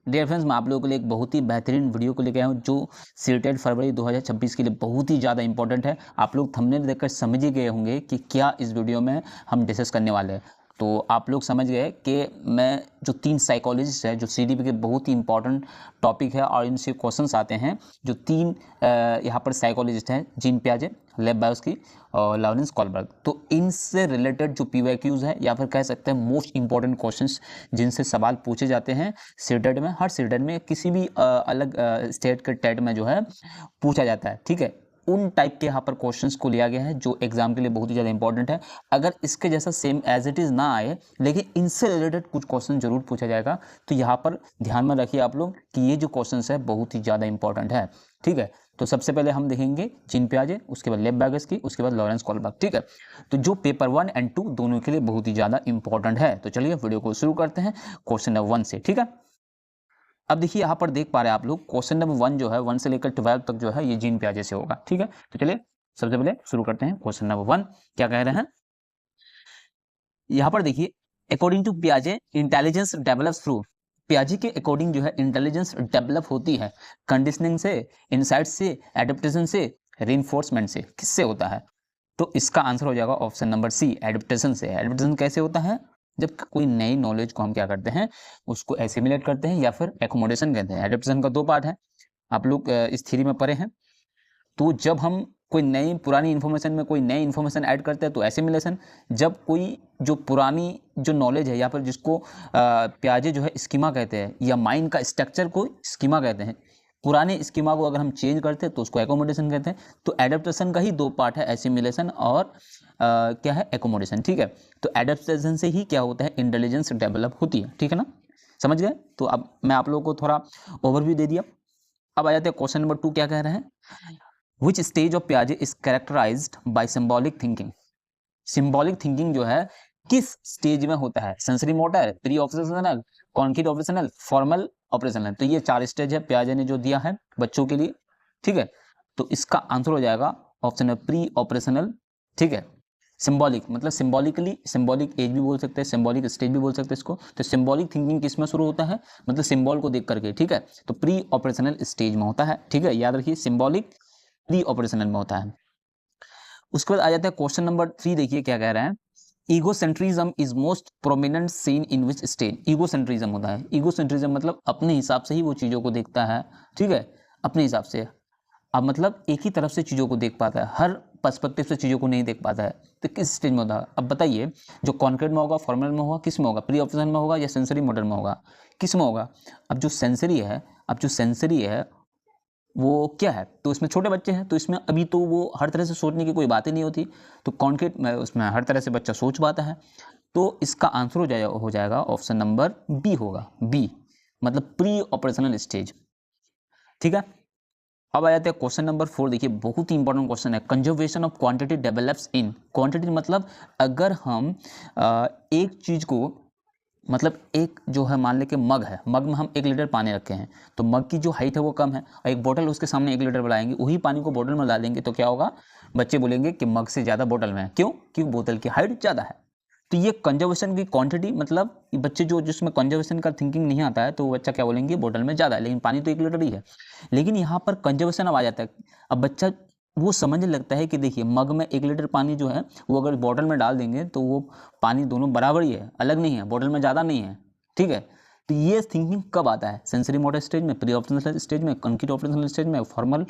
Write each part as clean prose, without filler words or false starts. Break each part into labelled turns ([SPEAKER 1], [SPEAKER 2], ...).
[SPEAKER 1] Dear friends, मैं आप लोगों के लिए एक बहुत ही बेहतरीन वीडियो को लेकर आया हूँ जो सीटेट फरवरी 2026 के लिए बहुत ही ज़्यादा इंपॉर्टेंट है। आप लोग थंबनेल देखकर समझ ही गए होंगे कि क्या इस वीडियो में हम डिस्कस करने वाले हैं। तो आप लोग समझ गए कि मैं जो 3 साइकोलॉजिस्ट है जो सीडीपी के बहुत ही इंपॉर्टेंट टॉपिक है और इनसे क्वेश्चंस आते हैं। जो 3 यहाँ पर साइकोलॉजिस्ट हैं, जीन पियाजे, लेव बायोस्की और लॉरेंस कोलबर्ग। तो इनसे रिलेटेड जो पीवाईक्यूज है या फिर कह सकते हैं मोस्ट इंपॉर्टेंट क्वेश्चंस जिनसे सवाल पूछे जाते हैं सीटेट में, हर सीटेट में किसी भी अलग स्टेट के टेट में जो है पूछा जाता है। ठीक है, उन टाइप के यहाँ पर क्वेश्चंस को लिया गया है जो एग्जाम के लिए बहुत ही ज़्यादा इंपॉर्टेंट है। अगर इसके जैसा सेम एज इट इज़ ना आए लेकिन इनसे रिलेटेड कुछ क्वेश्चन जरूर पूछा जाएगा। तो यहाँ पर ध्यान में रखिए आप लोग कि ये जो क्वेश्चंस है बहुत ही ज़्यादा इंपॉर्टेंट है। ठीक है, तो सबसे पहले हम देखेंगे जीन पियाजे, उसके बाद लेव बायोस्की, उसके बाद लॉरेंस कोलबर्ग। ठीक है, तो जो पेपर 1 और 2 दोनों के लिए बहुत ही ज़्यादा इंपॉर्टेंट है। तो चलिए वीडियो को शुरू करते हैं क्वेश्चन नंबर 1 से। ठीक है, अब देखिए यहाँ पर देख पा रहे हैं आप लोग क्वेश्चन नंबर 1 जो है 1 से लेकर 12 तक जो है ये जीन पियाजे से होगा। ठीक है, तो चलिए सबसे पहले शुरू करते हैं क्वेश्चन नंबर 1। क्या कह रहे हैं यहाँ पर देखिए, अकॉर्डिंग टू पियाजे इंटेलिजेंस डेवलप्स थ्रू। पियाजे के अकॉर्डिंग जो है इंटेलिजेंस डेवलप होती है कंडीशनिंग से, इनसाइट से, एडेप्टेशन से, रीइंफोर्समेंट से। किससे होता है? तो इसका आंसर हो जाएगा ऑप्शन नंबर सी, एडेप्टेशन से। एडेप्टेशन कैसे होता है? जब कोई नई नॉलेज को हम क्या करते हैं, उसको एसिमिलेट करते हैं या फिर एकोमोडेशन कहते हैं। एडेप्टेशन का 2 पार्ट है, आप लोग इस थ्योरी में पढ़े हैं। तो जब हम कोई नई पुरानी इन्फॉर्मेशन में कोई नई इन्फॉर्मेशन ऐड करते हैं तो एसिमिलेशन। जब कोई जो पुरानी जो नॉलेज है या फिर जिसको पियाजे जो है स्कीमा कहते हैं या माइंड का स्ट्रक्चर को स्कीमा कहते हैं, पुराने स्कीमा को अगर हम चेंज करते हैं तो उसको एकोमोडेशन कहते हैं। तो एडेप्टेशन का ही 2 पार्ट है, एसिमिलेशन और क्या है, एकोमोडेशन। ठीक है, तो एडेप्टेशन से ही क्या होता है, इंटेलिजेंस डेवलप होती है। ठीक है ना, समझ गए? तो अब मैं आप लोगों को थोड़ा ओवरव्यू दे दिया। अब आ जाते हैं क्वेश्चन नंबर 2। क्या कह रहे हैं, विच स्टेज ऑफ पियाजे is characterized by symbolic thinking. Symbolic thinking जो है किस स्टेज में होता है? Sensory motor, pre operational, concrete operational, formal operational. तो ये 4 स्टेज है पियाजे ने जो दिया है बच्चों के लिए। ठीक है, तो इसका आंसर हो जाएगा ऑप्शन है प्री ऑपरेशनल। ठीक है, सिंबॉलिक मतलब सिंबॉलिकली, सिंबॉलिक एज भी बोल सकते हैं, सिंबॉलिक स्टेज भी बोल सकते हैं इसको। तो सिंबॉलिक थिंकिंग किस में शुरू होता है? मतलब सिंबल को देख करके। ठीक है, तो प्री ऑपरेशनल स्टेज में होता है। ठीक है, याद रखिए सिंबॉलिक प्री ऑपरेशनल में होता है। उसके बाद आ जाता है क्वेश्चन नंबर 3। देखिए क्या कह रहे हैं, egocentrism is most prominent seen in which stage. Egocentrism होता है, ईगोसेंट्रिज्म मतलब अपने हिसाब से ही वो चीज़ों को देखता है। ठीक है, अपने हिसाब से। अब मतलब एक ही तरफ से चीज़ों को देख पाता है, हर पर्सपेक्टिव से चीज़ों को नहीं देख पाता है। तो किस स्टेज में होता है? अब बताइए, जो कॉन्क्रीट में होगा, फॉर्मल में होगा, किस में होगा? प्री ऑपरेशन में होगा या सेंसरी मोटर में होगा? किस में होगा? अब जो सेंसरी है वो क्या है? तो इसमें छोटे बच्चे हैं, तो इसमें अभी तो वो हर तरह से सोचने की कोई बात ही नहीं होती। तो कॉन्क्रीट में उसमें हर तरह से बच्चा सोच पाता है। तो इसका आंसर हो जाएगा ऑप्शन नंबर बी होगा, बी मतलब प्री ऑपरेशनल स्टेज। ठीक है, अब आ जाते हैं क्वेश्चन नंबर 4। देखिए बहुत ही इंपॉर्टेंट क्वेश्चन है, conservation of quantity develops in. Quantity मतलब अगर हम एक चीज को, मतलब एक जो है मान ले कि मग है, मग में हम 1 लीटर पानी रखे हैं, तो मग की जो हाइट है वो कम है और एक बोतल उसके सामने 1 लीटर बढ़ाएंगे, वही पानी को बोतल में डाल देंगे तो क्या होगा? बच्चे बोलेंगे कि मग से ज़्यादा बोतल में है। क्यों? क्योंकि बोतल की हाइट ज़्यादा है। तो ये कंजर्वेशन की क्वांटिटी मतलब बच्चे जो जिसमें कंजर्वेशन का थिंकिंग नहीं आता है तो वो बच्चा क्या बोलेंगे, बोतल में ज़्यादा है, लेकिन पानी तो 1 लीटर ही है। लेकिन यहाँ पर कंजर्वेशन अब आ जाता है। अब बच्चा वो समझने लगता है कि देखिए मग में 1 लीटर पानी जो है वो अगर बोतल में डाल देंगे तो वो पानी दोनों बराबर ही है, अलग नहीं है, बोतल में ज़्यादा नहीं है। ठीक है, तो ये थिंकिंग कब आता है? सेंसरी मोटर स्टेज में, प्री ऑपरेशनल स्टेज में, कॉन्क्रीट ऑपरेशनल स्टेज में, फॉर्मल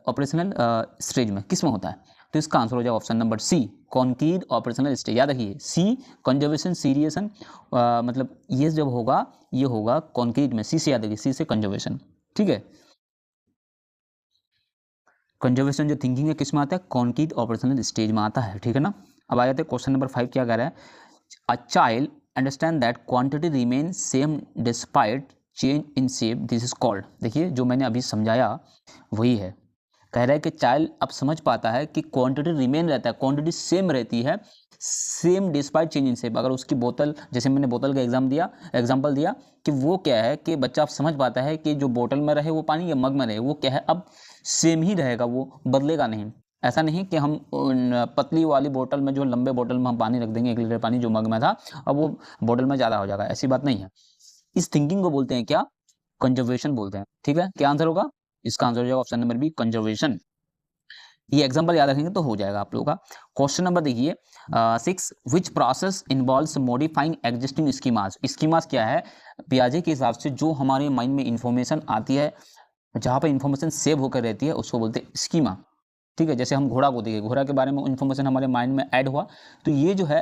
[SPEAKER 1] ऑपरेशनल स्टेज में, किस में होता है? तो इसका आंसर हो जाएगा option number C, concrete operational stage. याद रखिए सी कंजर्वेशन, सीरियसन मतलब ये जब होगा ये होगा कॉन्क्रीट में। सी से याद रखिए, सी से कंजर्वेशन। ठीक है, कंजर्वेशन जो थिंकिंग है किस में आता है? कॉन्क्रीट ऑपरेशनल स्टेज में आता है। ठीक है ना, अब आ जाते हैं क्वेश्चन नंबर 5। क्या कह रहा है, a child understand that quantity remain same despite change in shape, this is called. देखिए जो मैंने अभी समझाया वही है। कह रहा है कि चाइल्ड अब समझ पाता है कि क्वांटिटी रिमेन रहता है, क्वांटिटी सेम रहती है, same despite change in shape. अगर उसकी बोतल, जैसे मैंने बोतल का एग्जाम्पल दिया कि वो क्या है कि बच्चा अब समझ पाता है कि जो बोतल में रहे वो पानी या मग में रहे वो क्या है, अब सेम ही रहेगा, वो बदलेगा नहीं। ऐसा नहीं कि हम पतली वाली बोतल में, जो लंबे बोतल में हम पानी रख देंगे 1 लीटर पानी जो मग में था, अब वो बोतल में ज़्यादा हो जाएगा, ऐसी बात नहीं है। इस थिंकिंग को बोलते हैं क्या? कंजर्वेशन बोलते हैं। ठीक है, क्या आंसर होगा? इसका आंसर हो जाएगा ऑप्शन नंबर बी, कंजर्वेशन। ये एग्जांपल याद रखेंगे तो हो जाएगा आप लोगों का। क्वेश्चन नंबर देखिए 6, which process involves modifying existing schemas. Schemas क्या है? पियाजे के हिसाब से जो हमारे माइंड में इंफॉर्मेशन आती है, जहाँ पर इंफॉर्मेशन सेव होकर रहती है, उसको बोलते हैं स्कीमा। ठीक है, जैसे हम घोड़ा को देखें, घोड़ा के बारे में इंफॉर्मेशन हमारे माइंड में ऐड हुआ, तो ये जो है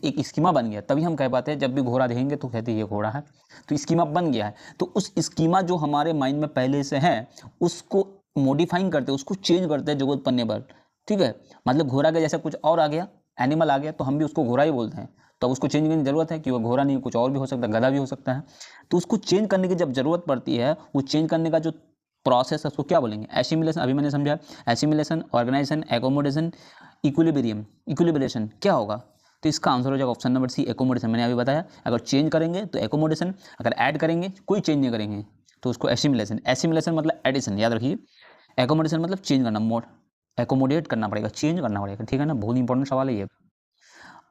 [SPEAKER 1] एक स्कीमा बन गया, तभी हम कह पाते हैं जब भी घोड़ा देखेंगे तो कहते हैं ये घोड़ा है, तो स्कीमा बन गया है। तो उस स्कीमा जो हमारे माइंड में पहले से है, उसको मॉडिफाइंग करते हैं, उसको चेंज करते हैं जरूरत पड़ने पर। ठीक है, मतलब घोड़ा के जैसा कुछ और आ गया, एनिमल आ गया, तो हम भी उसको घोड़ा ही बोलते हैं। तो अब उसको चेंज करने की जरूरत है कि वो घोड़ा नहीं, कुछ और भी हो सकता है, गधा भी हो सकता है। तो उसको चेंज करने की जब जरूरत पड़ती है, वो चेंज करने का जो प्रोसेस है उसको क्या बोलेंगे? एसिमिलेशन। अभी मैंने समझा, assimilation, organisation, accommodation, equilibrium. Equilibration क्या होगा? तो इसका आंसर हो जाएगा ऑप्शन नंबर सी, एकोमोडेशन। मैंने अभी बताया, अगर चेंज करेंगे तो एकोमोडेशन, अगर ऐड करेंगे, कोई चेंज नहीं करेंगे तो उसको एसिमिलेशन। एसिमिलेशन मतलब एडिशन, याद रखिए। एकोमोडेशन मतलब चेंज करना, मोड एकोमोडेट करना पड़ेगा, चेंज करना पड़ेगा। ठीक है ना, बहुत इंपॉर्टेंट सवाल है ये।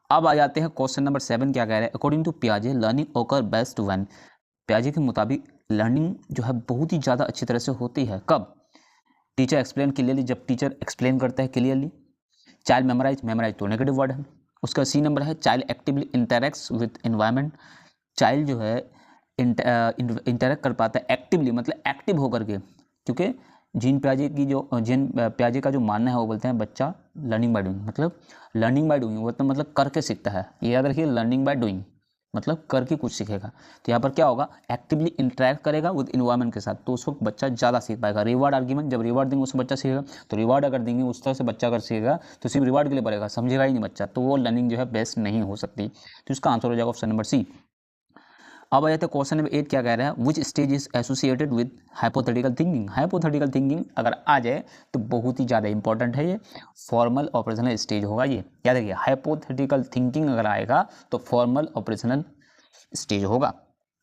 [SPEAKER 1] अब आ जाते हैं क्वेश्चन नंबर 7, क्या कह रहा है? अकॉर्डिंग टू पियाजे लर्निंग ओकर बेस्ट व्हेन। पियाजे के मुताबिक लर्निंग जो है बहुत ही ज़्यादा अच्छी तरह से होती है कब? टीचर एक्सप्लेन क्लियरली, जब टीचर एक्सप्लेन करता है क्लियरली। चाइल्ड मेमोराइज, मेमोराइज तो नेगेटिव वर्ड है। उसका सी नंबर है child actively interacts with environment. Child जो है इंटरेक्ट कर पाता है एक्टिवली, मतलब एक्टिव होकर के, क्योंकि जीन प्याजे का जो मानना है, वो बोलते हैं बच्चा लर्निंग बाय डूइंग, मतलब लर्निंग बाय डूइंग मतलब करके सीखता है। ये याद रखिए, लर्निंग बाय डूइंग मतलब करके कुछ सीखेगा। तो यहाँ पर क्या होगा? एक्टिवली इंटरेक्ट करेगा विद इन्वायरमेंट के साथ, तो उस वक्त बच्चा ज़्यादा सीख पाएगा। रिवार्ड आर्ग्यूमेंट, जब रिवार्ड देंगे उसको बच्चा सीखेगा, तो रिवार्ड अगर देंगे उस तरह से बच्चा अगर सीखेगा तो सिर्फ रिवार्ड के लिए पड़ेगा, समझेगा ही नहीं बच्चा, तो वो लर्निंग जो है बेस्ट नहीं हो सकती। तो इसका आंसर हो जाएगा ऑप्शन नंबर सी। अब आ जाते हैं क्वेश्चन नंबर 8, क्या कह रहा है? Which stage is associated with hypothetical thinking. Hypothetical thinking अगर आ जाए तो बहुत ही ज़्यादा इंपॉर्टेंट है ये, फॉर्मल ऑपरेशनल स्टेज होगा ये, याद रखिए। हाइपोथेटिकल थिंकिंग अगर आएगा तो फॉर्मल ऑपरेशनल स्टेज होगा,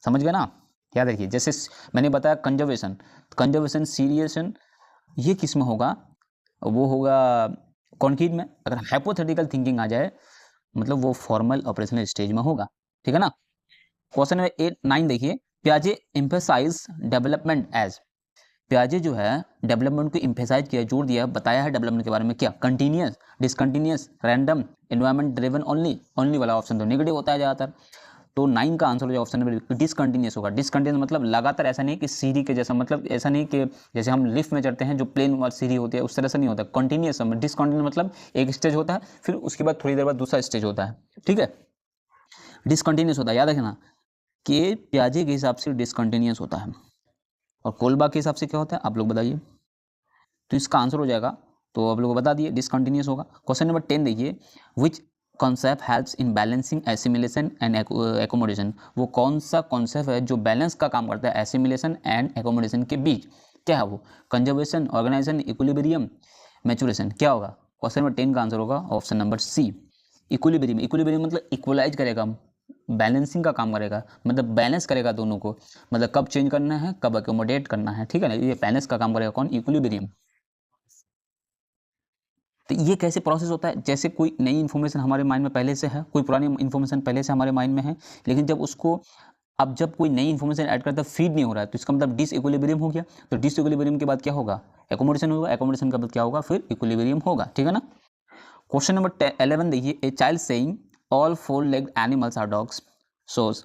[SPEAKER 1] समझ गए ना? याद रखिए, जैसे मैंने बताया कंजर्वेशन, कंजर्वेशन, सीरियसन, ये किस में होगा? वो होगा कॉन्क्रीट में। अगर हाइपोथेटिकल थिंकिंग आ जाए मतलब वो फॉर्मल ऑपरेशनल स्टेज में होगा। ठीक है ना? क्वेश्चन नंबर 8, 9 देखिए, पियाजे एम्फेसाइज डेवलपमेंट एज। पियाजे जो है डेवलपमेंट को एम्फेसाइज किया, जोर दिया, बताया है डेवलपमेंट के बारे में क्या? Continuous, discontinuous, random, environment driven, only. Only वाला ऑप्शन तो नेगेटिव होता है ज़्यादातर। तो 9 का आंसर हो जाए ऑप्शन नंबर डिसकंटिन्यूअस होगा। डिसकंटिन्यूअस मतलब लगातार, ऐसा नहीं कि सीढ़ी के जैसा, मतलब ऐसा नहीं कि जैसे हम लिफ्ट में चढ़ते हैं जो प्लेन वाली सीढ़ी होती है उस तरह से नहीं होता, कंटिन्यूअस। डिसकंटिन्यूअस मतलब एक स्टेज होता है, फिर उसके बाद थोड़ी देर बाद दूसरा स्टेज होता है। ठीक है, डिसकंटिन्यूअस होता है, याद रखना कि प्याजे के हिसाब से डिसकंटिन्यूअस होता है, और कोलबा के हिसाब से क्या होता है आप लोग बताइए। तो इसका आंसर हो जाएगा, तो आप लोग बता दिए, डिसकंटिन्यूअस होगा। क्वेश्चन नंबर 10 देखिए, which concept helps in balancing assimilation and accommodation. वो कौन सा कॉन्सेप्ट है जो बैलेंस का काम करता है एसिमिलेशन एंड एकोमोडेशन के बीच? क्या है वो? कंजर्वेशन, ऑर्गेनाइजेशन, इक्विलिब्रियम, मैचुरेशन, क्या होगा? क्वेश्चन नंबर 10 का आंसर होगा option number C, equilibrium. Equilibrium मतलब इक्वलाइज करेगा, बैलेंसिंग का काम करेगा, मतलब बैलेंस करेगा दोनों को, मतलब कब चेंज करना है, कब अकोमोडेट करना है। ठीक है ना, ये बैलेंस का काम करेगा कौन? इक्विलिब्रियम। तो ये कैसे प्रोसेस होता है? जैसे कोई नई इन्फॉर्मेशन हमारे माइंड में पहले से है, कोई पुरानी इन्फॉर्मेशन पहले से हमारे माइंड में है, लेकिन जब उसको, अब जब कोई नई इन्फॉर्मेशन ऐड करता है फीड नहीं हो रहा है, तो इसका मतलब डिस इक्विलिब्रियम हो गया। तो डिस इक्विलिब्रियम के बाद क्या होगा? एकोमोडेशन होगा। एकोमोडेशन के बाद क्या होगा? फिर इक्विलिब्रियम होगा। ठीक है ना? क्वेश्चन नंबर 11 देखिए, a child saying all 4 legged animals are dogs shows.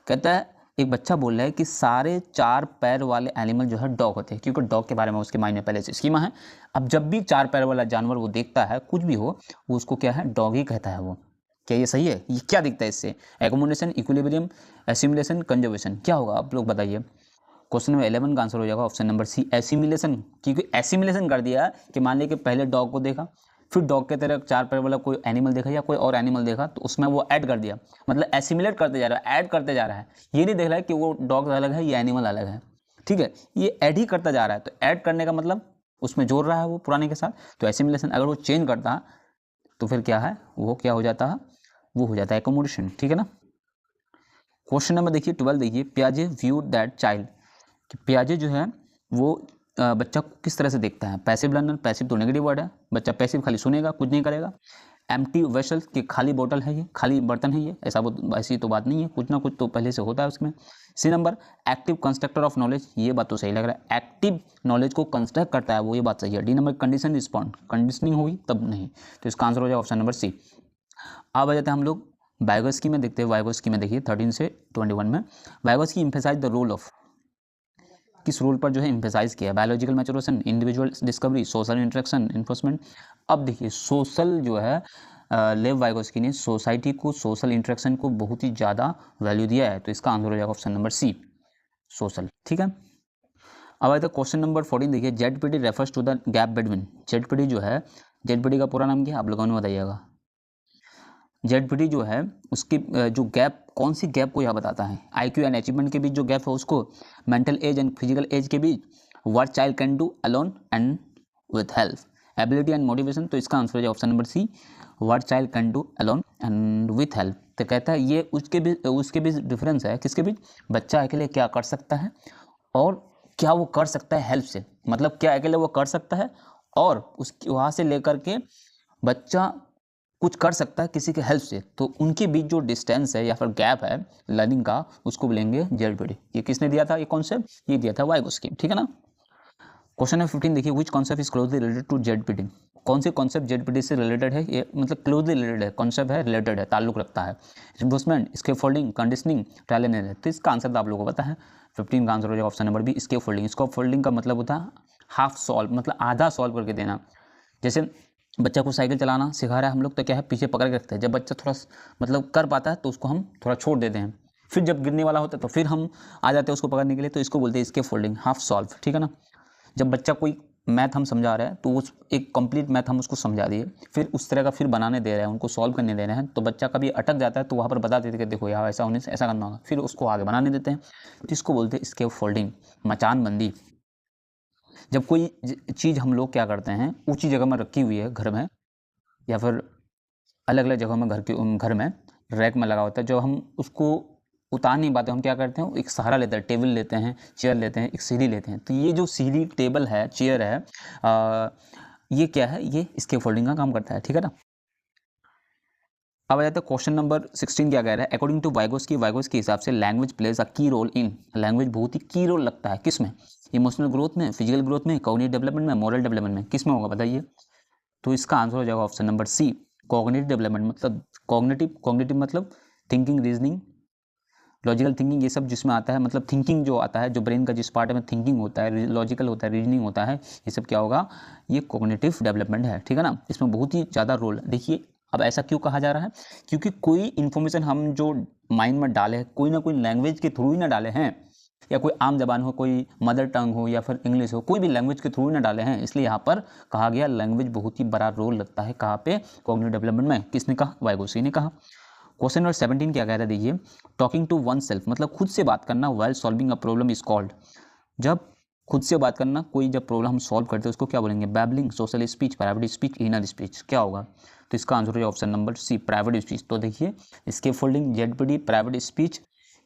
[SPEAKER 1] कहता है, एक बच्चा बोल रहा है कि सारे 4 पैर वाले एनिमल जो है डॉग होते हैं, क्योंकि डॉग के बारे में उसके माइंड में पहले से स्कीमा है। अब जब भी 4 पैर वाला जानवर वो देखता है, कुछ भी हो, वो उसको क्या है? डॉग ही कहता है वो। क्या ये सही है? ये क्या दिखता है इससे? एकोमोडेशन, इक्विलिब्रियम, एसिमिलेशन, कंजर्वेशन, क्या होगा आप लोग बताइए। क्वेश्चन नंबर 11 का आंसर हो जाएगा ऑप्शन नंबर सी, एसिमिलेशन। क्योंकि एसिमिलेशन कर दिया कि मान लीजिए कि पहले डॉग को देखा, फिर डॉग के तरह 4 पैर वाला कोई एनिमल देखा या कोई और एनिमल देखा, तो उसमें वो ऐड कर दिया, मतलब एसिमिलेट करते जा रहा है, ऐड करते जा रहा है। ये नहीं देख रहा है कि वो डॉग अलग है, ये एनिमल अलग है। ठीक है, ये ऐड ही करता जा रहा है। तो ऐड करने का मतलब उसमें जोड़ रहा है वो पुराने के साथ। तो एसिमिलेशन, अगर वो चेंज करता तो फिर क्या है? वो क्या हो जाता है? वो हो जाता है एकोमोडेशन। ठीक है ना? क्वेश्चन नंबर देखिए 12 देखिए, पियाजे व्यू दैट चाइल्ड। कि पियाजे जो है वो बच्चा को किस तरह से देखता है? पैसिव लर्नर, पैसिव तो नेगेटिव वर्ड है, बच्चा पैसिव खाली सुनेगा, कुछ नहीं करेगा। एम्प्टी वेसल कि खाली बोतल है, ये खाली बर्तन है, ये ऐसी तो बात नहीं है, कुछ ना कुछ तो पहले से होता है उसमें। C number active constructor of knowledge, ये बात तो सही लग रहा है, एक्टिव नॉलेज को कंस्ट्रक्ट करता है वो, ये बात सही है। D number condition respond, conditioning होगी तब नहीं, तो इसका आंसर हो जाएगा ऑप्शन नंबर सी। अब आ जाते हैं हम लोग वाइगोस्की में, देखते हैं वाइगोस्की में। देखिए 13 से 21 में Vygotsky emphasise the role of, किस रोल पर जो है एम्फेसाइज किया है, biological maturation, individual discovery, social interaction, enforcement. अब देखिए सोशल जो है लेव वाइगोस्की ने सोसाइटी को, सोशल इंटरेक्शन को बहुत ही ज़्यादा वैल्यू दिया है, तो इसका आंसर हो जाएगा ऑप्शन नंबर सी, सोशल। ठीक है, अब आए तो क्वेश्चन नंबर 14 देखिए, ZPT refers to the gap between, ZPT जो है, जेडपीटी का पूरा नाम क्या है आप लोगों ने बताइएगा। जेडपीटी जो है उसकी जो गैप, कौन सी गैप को यह बताता है, आईक्यू एंड अचीवमेंट के बीच जो गैप है उसको, mental age and physical age के बीच, what child can do alone and with help, ability and motivation, तो इसका आंसर है option number C, what child can do alone and with help. तो कहता है ये उसके बीच डिफरेंस है, किसके बीच, बच्चा अकेले क्या कर सकता है और क्या वो कर सकता है हेल्प से, मतलब क्या अकेले वो कर सकता है और उसकी वहाँ से लेकर के बच्चा कुछ कर सकता है किसी के हेल्प से, तो उनके बीच जो डिस्टेंस है या फिर गैप है लर्निंग का, उसको बोलेंगे जेडपीटी। ये किसने दिया था ये कॉन्सेप्ट, ये दिया था वाइगोस्की। ठीक है ना। क्वेश्चन नंबर 15 देखिए, which concept is closely related to ZPT, कौन से कॉन्सेप्ट जेडपीटी से रिलेटेड है, ये मतलब क्लोजली रिलेटेड है, कॉन्सेप्ट है, रिलेटेड है, ताल्लुक रखता है, reinforcement, scaffolding, conditioning, trial and error. तो इसका आंसर तो आप लोगों को पता है, 15 का आंसर हो जाएगा option number B, scaffolding. Scaffolding का मतलब होता है हाफ सॉल्व, मतलब आधा सॉल्व करके देना। जैसे बच्चा को साइकिल चलाना सिखा रहा है हम लोग, तो क्या है पीछे पकड़ के रखते हैं, जब बच्चा थोड़ा मतलब कर पाता है तो उसको हम थोड़ा छोड़ देते हैं, फिर जब गिरने वाला होता है तो फिर हम आ जाते हैं उसको पकड़ने के लिए, तो इसको बोलते हैं स्केप फोल्डिंग, हाफ सॉल्व। ठीक है ना। जब बच्चा कोई मैथ हम समझा रहे हैं तो उस एक कंप्लीट मैथ हम उसको समझा दिए, फिर उस तरह का फिर बनाने दे रहे हैं, उनको सॉल्व करने दे रहे हैं, तो बच्चा कभी अटक जाता है तो वहाँ पर बता देते कि देखो यार ऐसा होने से ऐसा करना होगा, फिर उसको आगे बनाने देते हैं, तो इसको बोलते हैं स्केप फोल्डिंग, मचानबंदी। जब कोई चीज़ हम लोग क्या करते हैं ऊंची जगह में रखी हुई है घर में या फिर अलग अलग जगहों में घर में रैक में लगा होता है, जो हम उसको उतार नहीं पाते, हम क्या करते हैं एक सहारा लेते हैं, टेबल लेते हैं, चेयर लेते हैं, एक सीढ़ी लेते हैं, तो ये जो सीढ़ी, टेबल है, चेयर है, ये क्या है, ये स्केप फोल्डिंग का काम करता है। ठीक है ना। अब आ जाता है क्वेश्चन नंबर 16, क्या कह रहा है, अकॉर्डिंग टू वाइगोस्की, वाइगोस्की के हिसाब से लैंग्वेज प्लेज अ की रोल इन, लैंग्वेज बहुत ही की रोल लगता है किस में, इमोशनल ग्रोथ में, फिजिकल ग्रोथ में, कॉग्निटिव डेवलपमेंट में, मॉरल डेवलपमेंट में, किस में होगा बताइए। तो इसका आंसर हो जाएगा option number C, cognitive development, मतलब कॉग्निटिव मतलब थिंकिंग, रीजनिंग, लॉजिकल थिंकिंग, ये सब जिसमें आता है, मतलब थिंकिंग जो आता है, जो ब्रेन का जिस पार्ट में थिंकिंग होता है, लॉजिकल होता है, रीजनिंग होता है, ये सब क्या होगा, ये कॉग्निटिव डेवलपमेंट है। ठीक है ना। इसमें बहुत ही ज़्यादा रोल है। देखिए अब ऐसा क्यों कहा जा रहा है, क्योंकि कोई इन्फॉर्मेशन हम जो माइंड में डाले, कोई ना कोई लैंग्वेज के थ्रू ही ना डाले हैं, या कोई आम जबान हो, कोई मदर टंग हो या फिर इंग्लिश हो, कोई भी लैंग्वेज के थ्रू ही ना डाले हैं, इसलिए यहाँ पर कहा गया लैंग्वेज बहुत ही बड़ा रोल लगता है, कहाँ पे, कॉग्निटिव डेवलपमेंट में। किसने कहा, वाइगोस्की ने कहा। क्वेश्चन नंबर 17 क्या कह रहा है देखिए, टॉकिंग टू वन सेल्फ, मतलब खुद से बात करना, while solving a problem is called, जब खुद से बात करना, कोई जब प्रॉब्लम हम सॉल्व करते हैं उसको क्या बोलेंगे, babbling, social speech, private speech, inner speech, क्या होगा। तो इसका आंसर है option number C, private speech. तो देखिए scaffolding, ZPD, private speech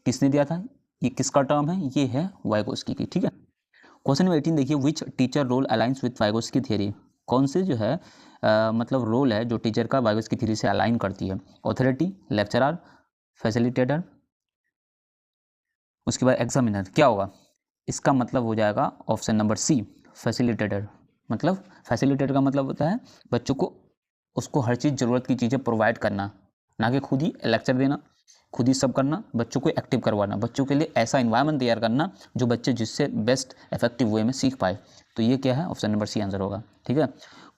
[SPEAKER 1] किसने दिया था, ये किसका टर्म है, ये है वाइगोस्की की। ठीक है। क्वेश्चन नंबर 18 देखिए, which teacher role aligns with Vygotsky theory, कौन से जो है मतलब रोल है जो टीचर का वाइगोस्की थ्योरी से अलाइन करती है, ऑथोरिटी, लेक्चरर, फैसिलिटेटर, उसके बाद एग्जामिनर, क्या होगा। इसका मतलब हो जाएगा ऑप्शन नंबर सी, फैसिलिटेटर। मतलब फैसिलिटेटर का मतलब होता है बच्चों को, उसको हर चीज़, ज़रूरत की चीज़ें प्रोवाइड करना, ना कि खुद ही लेक्चर देना, खुद ही सब करना, बच्चों को एक्टिव करवाना, बच्चों के लिए ऐसा इन्वायरमेंट तैयार करना जो बच्चे जिससे बेस्ट इफेक्टिव वे में सीख पाए। तो ये क्या है, ऑप्शन नंबर सी आंसर होगा। ठीक है।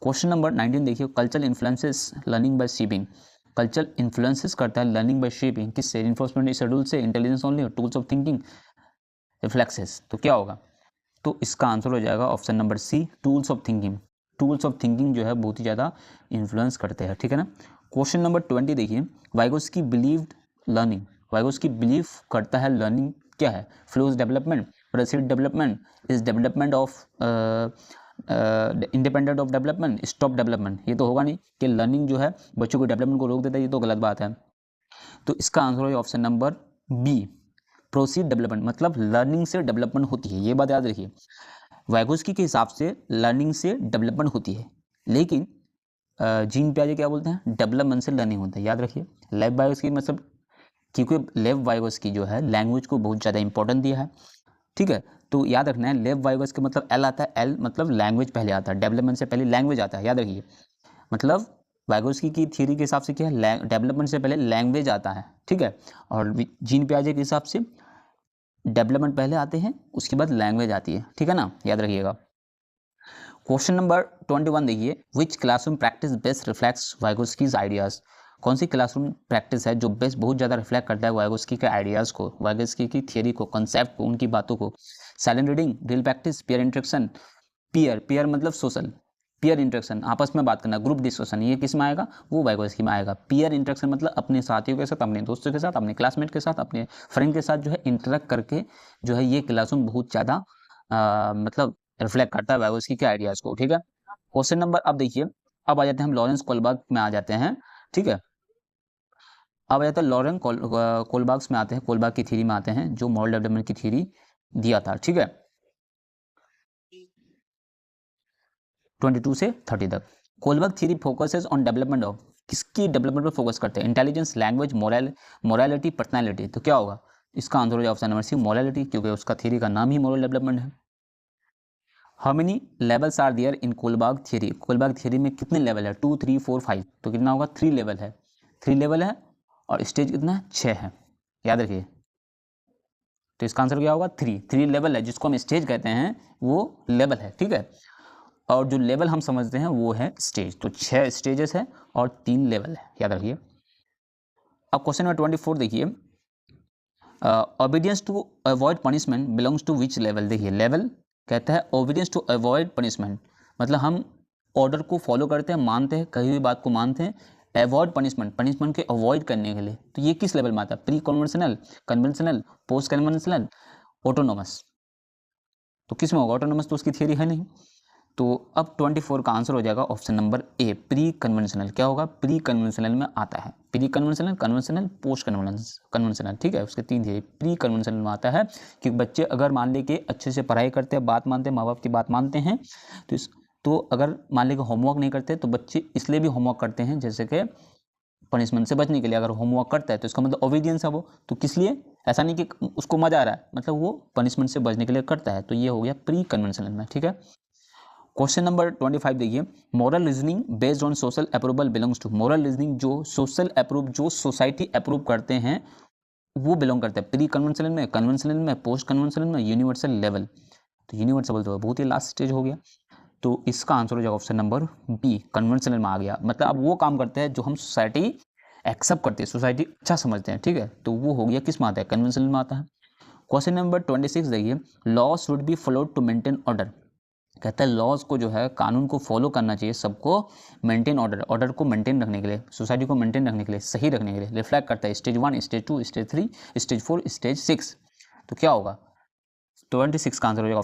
[SPEAKER 1] क्वेश्चन नंबर 19 देखिए, cultural influences learning by shaping, culture influences करता है लर्निंग बाय शेपिंग, किससे, इन्फोर्समेंट शेड्यूल से, intelligence only, tools of thinking, reflexes, तो क्या होगा। तो इसका आंसर हो जाएगा option number C, tools of thinking. Tools of thinking जो है बहुत ही ज़्यादा इन्फ्लुएंस करते हैं। ठीक है ना। क्वेश्चन नंबर 20 देखिए, Vygotsky believed learning, Vygotsky believe करता है लर्निंग क्या है, flows development, proceed development, is development of independent of development, stop development. ये तो होगा नहीं कि लर्निंग जो है बच्चों को डेवलपमेंट को रोक देता है, ये तो गलत बात है। तो इसका आंसर है option number B, proceed development, मतलब लर्निंग से डेवलपमेंट होती है, ये बात याद रखिए। वाइगोस्की के हिसाब से लर्निंग से डेवलपमेंट होती है, लेकिन जीन पियाजे क्या बोलते हैं, डेवलपमेंट से लर्निंग होता है, याद रखिए। लेव वाइगोस्की मतलब, क्योंकि लेव वाइगोस्की जो है लैंग्वेज को बहुत ज़्यादा इंपॉर्टेंट दिया है, ठीक है। तो याद रखना है, लेव वाइगोस्की मतलब एल आता है, एल मतलब लैंग्वेज पहले आता है, डेवलपमेंट से पहले लैंग्वेज आता है, याद रखिए। मतलब वाइगोस्की की थ्योरी के हिसाब से क्या है, डेवलपमेंट से पहले लैंग्वेज आता है, ठीक है। और जीन पियाजे के हिसाब से डेवलपमेंट पहले आते हैं, उसके बाद लैंग्वेज आती है, ठीक है ना, याद रखिएगा। क्वेश्चन नंबर 21 देखिए, which classroom practice best reflects Vygotsky's ideas. कौन सी क्लासरूम प्रैक्टिस है जो बेस्ट बहुत ज़्यादा रिफ्लेक्ट करता है वाइगोस्की के आइडियाज़ को, वाइगोस्की की थियरी को, कॉन्सेप्ट को, उनकी बातों को। Silent reading, drill practice, peer interaction. Peer मतलब सोशल, पीयर इंटरेक्शन आपस में बात करना, ग्रुप डिस्कशन, ये किस में आएगा, वो वाइगोस्की में आएगा। पीयर इंटरेक्शन मतलब अपने साथियों के साथ, अपने दोस्तों के साथ, अपने क्लासमेट के साथ, अपने फ्रेंड के साथ जो है इंटरेक्ट करके जो है ये क्लासरूम बहुत ज़्यादा मतलब रिफ्लेक्ट करता है वाइगोस्की के आइडियाज़ को, ठीक है। क्वेश्चन नंबर अब देखिए, अब आ जाते हैं हम लॉरेंस कोलबर्ग में आ जाते हैं, ठीक है। अब आ जाता है लॉरेंस कोलबर्ग में आते हैं, कोलबर्ग की थ्योरी में आते हैं, जो मॉरल डेवलपमेंट की थ्योरी दिया था, ठीक है, 22 से 30 तक। Kohlberg theory focuses on development of, किसकी डेवलपमेंट पर फोकस करते हैं, इंटेलिजेंस, लैंग्वेज, मोरालिटी, पर्सनैलिटी। तो क्या होगा इसका आंसर हो जाए ऑप्शन नंबर सी, मोरालिटी, क्योंकि उसका थ्योरी का नाम ही मोरल डेवलपमेंट है। How many levels are there in Kohlberg theory, Kohlberg theory में कितने लेवल है, 2 3 4 5, तो कितना होगा 3 लेवल है, 3 लेवल है, और स्टेज कितना है, 6 है, याद रखिए। तो इसका आंसर क्या होगा, 3 लेवल है, जिसको हम स्टेज कहते हैं वो लेवल है, ठीक है। और जो लेवल हम समझते हैं वो है स्टेज, तो 6 स्टेजेस है और 3 लेवल है, याद रखिए। अब क्वेश्चन नंबर 24 देखिए, obedience to avoid punishment belongs to which level. देखिए लेवल कहता है ओबीडियंस टू अवॉइड पनिशमेंट, मतलब हम ऑर्डर को फॉलो करते हैं, मानते हैं, कहीं भी बात को मानते हैं, अवॉइड पनिशमेंट, पनिशमेंट के अवॉइड करने के लिए, तो ये किस लेवल में आता है, pre conventional, conventional, post conventional, autonomous. तो किस में होगा, ऑटोनोमस तो उसकी थियरी है नहीं। तो अब 24 का आंसर हो जाएगा option number A, pre conventional. क्या होगा, प्री कन्वेंशनल में आता है, pre conventional, conventional, post conventional, ठीक है, उसके 3 थियरी। प्री कन्वेंशनल में आता है कि बच्चे अगर मान ले कि अच्छे से पढ़ाई करते हैं, बात मानते हैं, माँ बाप की बात मानते हैं, तो अगर मान ले कि होमवर्क नहीं करते, तो बच्चे इसलिए भी होमवर्क करते हैं जैसे कि पनिशमेंट से बचने के लिए। अगर होमवर्क करता है तो इसका मतलब ओबीडियंस है वो, तो किस लिए, ऐसा नहीं कि उसको मजा आ रहा है, मतलब वो पनिशमेंट से बचने के लिए करता है, तो ये हो गया प्री कन्वेंशनल में, ठीक है। क्वेश्चन नंबर 25 देखिए, moral reasoning based on social approval belongs to, moral reasoning जो सोशल अप्रूव, जो सोसाइटी अप्रूव करते हैं वो बिलोंग करता है प्री कन्वेंशनल में, कन्वेंशनल में, पोस्ट कन्वेंशनल में, यूनिवर्सल लेवल। तो यूनिवर्सल तो बहुत ही लास्ट स्टेज हो गया, तो इसका आंसर हो जाएगा ऑप्शन नंबर बी, कन्वेंशनल में आ गया। मतलब अब वो काम करते हैं जो हम सोसाइटी एक्सेप्ट करते हैं, सोसाइटी अच्छा समझते हैं, ठीक है, तो वो हो गया किस में आता है, कन्वेंशनल में आता है। क्वेश्चन नंबर 26 देखिए, law should be followed to maintain order. कहता है लॉज को जो है, कानून को फॉलो करना चाहिए सबको, मेंटेन ऑर्डर को मेंटेन रखने के लिए, सोसाइटी को मेंटेन रखने के लिए, सही रखने के लिए। रिफ्लेक्ट करता है stage 1, stage 2, stage 3, stage 4, stage 6। तो क्या होगा 26 का आंसर हो जाएगा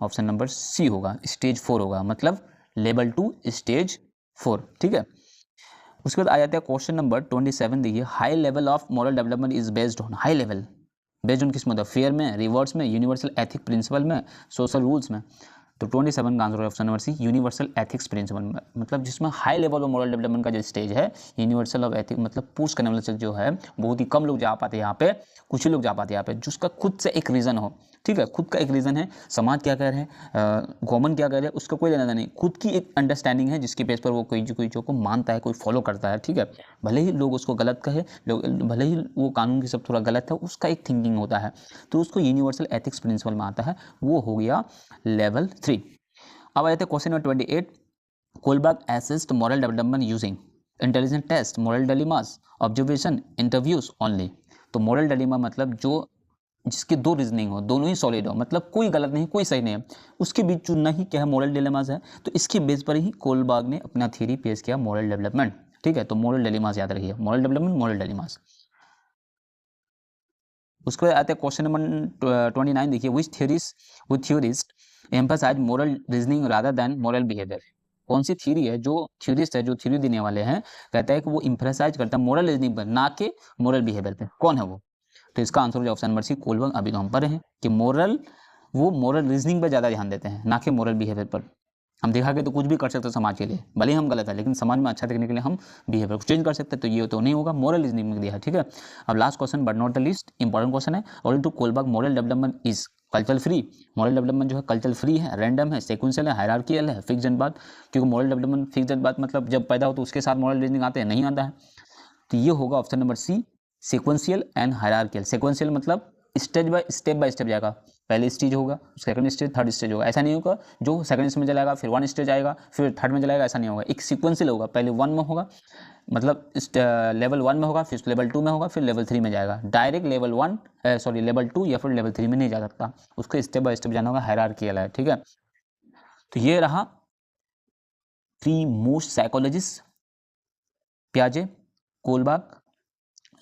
[SPEAKER 1] ऑप्शन नंबर सी होगा, स्टेज 4 होगा, मतलब लेवल 2 स्टेज 4, ठीक है। उसके बाद आ जाता है क्वेश्चन नंबर 27 देखिए, high level of moral development is based on, high level based on किस में, फेयर में, रिवॉर्ड्स में, यूनिवर्सल एथिक प्रिंसिपल में, सोशल रूल्स में। तो 27 का आंसर है option number C, universal ethics principle में, मतलब जिसमें high level of moral development का जो स्टेज है, यूनिवर्सल ऑफ एथिक, मतलब पुश करने वाला जो है, बहुत ही कम लोग जा पाते हैं यहाँ पे, कुछ ही लोग जा पाते हैं यहाँ पे, जिसका खुद से एक रीज़न हो, ठीक है, खुद का एक रीज़न है, समाज क्या कह रहे हैं, गवर्नमेंट क्या कह रहे हैं, उसका कोई लेना नहीं, खुद की एक अंडरस्टैंडिंग है जिसके बेस पर वो कोई जो को मानता है, कोई फॉलो करता है, ठीक है। भले ही लोग उसको गलत कहे, भले ही वो कानून की सब थोड़ा गलत है, उसका एक थिंकिंग होता है, तो उसको यूनिवर्सल एथिक्स प्रिंसिपल में आता है, वो हो गया लेवल 3। अब आ जाते हैं question number 28, Kohlberg assist moral development using intelligent test, moral dilemmas, observation, interviews only. तो मॉरल डिलेमा मतलब जो जिसके दो रीजनिंग हो, दोनों ही सॉलिड हो, मतलब कोई गलत नहीं, कोई सही नहीं है, उसके बीच चुनना ही क्या है, मॉरल डिलेमास है। तो इसके बेस पर ही कोलबर्ग ने अपना थ्योरी पेश किया मॉरल डेवलपमेंट, ठीक है। तो मॉरल डिलेमास याद रखिए, मॉरल डेवलपमेंट, मॉरल डिलेमास। उसके बाद आते हैं क्वेश्चन नंबर 29 देखिए, which theorist emphasize moral reasoning rather than moral behaviour. कौन सी थ्योरी है, जो थ्योरिस्ट है, जो थ्योरी देने वाले हैं, कहता है कि वो एम्फसाइज करता है मोरल रीजनिंग पर, ना कि मोरल बिहेवियर पे। कौन है वो, तो इसका आंसर हो जाए ऑप्शन नंबर सी, कोलबर्ग। अभी तो हम पर हैं कि मोरल रीजनिंग पर ज़्यादा ध्यान देते हैं, ना कि मोरल बिहेवियर पर। हम दिखा के तो कुछ भी कर सकते हैं समाज के लिए, भले ही हम गलत है, लेकिन समाज में अच्छा दिखने के लिए हम बिहेवियर को चेंज कर सकते हैं, तो ये तो नहीं होगा। मोरल रीजनिंग में दिया है, ठीक है। अब last question but not the least important question है, according to Kohlberg moral development is cultural free. Moral development जो है कल्चरल फ्री है, रैंडम है, सेक्वेंशियल है, हायरार्कियल है, फिक्स्ड एंड बात, क्योंकि मॉरल डेवलपमेंट फिक्स्ड एंड बात मतलब जब पैदा हो तो उसके साथ मॉरल रीजनिंग आते हैं, नहीं आता है। तो ये होगा option number C, sequential and hierarchical. Sequential मतलब स्टेप बाय स्टेप जाएगा, पहले स्टेज होगा, सेकंड स्टेज, थर्ड स्टेज होगा, ऐसा नहीं होगा जो सेकंड स्टेज में चलाएगा फिर वन स्टेज आएगा फिर थर्ड में चलाएगा, ऐसा नहीं होगा। एक सीक्वेंशियल होगा, पहले वन में होगा, मतलब लेवल 1 में होगा, फिर लेवल 2 में होगा, फिर लेवल 3 में जाएगा। डायरेक्ट लेवल 2 या फिर लेवल 3 में नहीं जा सकता, उसको स्टेप बाय स्टेप जाना होगा, हायरार्कियल है, ठीक है। तो ये रहा 3 मोस्ट साइकोलॉजिस्ट, पियाजे, कोलबर्ग,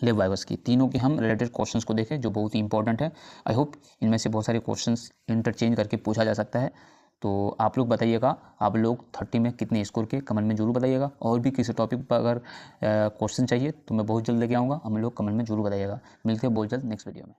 [SPEAKER 1] लेव वाइगोत्स्की, तीनों के हम रिलेटेड क्वेश्चंस को देखें जो बहुत ही इंपॉर्टेंट है। आई होप इनमें से बहुत सारे क्वेश्चंस इंटरचेंज करके पूछा जा सकता है। तो आप लोग बताइएगा, आप लोग 30 में कितने स्कोर के, कमेंट में जरूर बताइएगा। और भी किसी टॉपिक पर अगर क्वेश्चन चाहिए तो मैं बहुत जल्द लेके आऊँगा, हम लोग कमेंट में जरूर बताइएगा। मिलते हैं बहुत जल्द नेक्स्ट वीडियो में।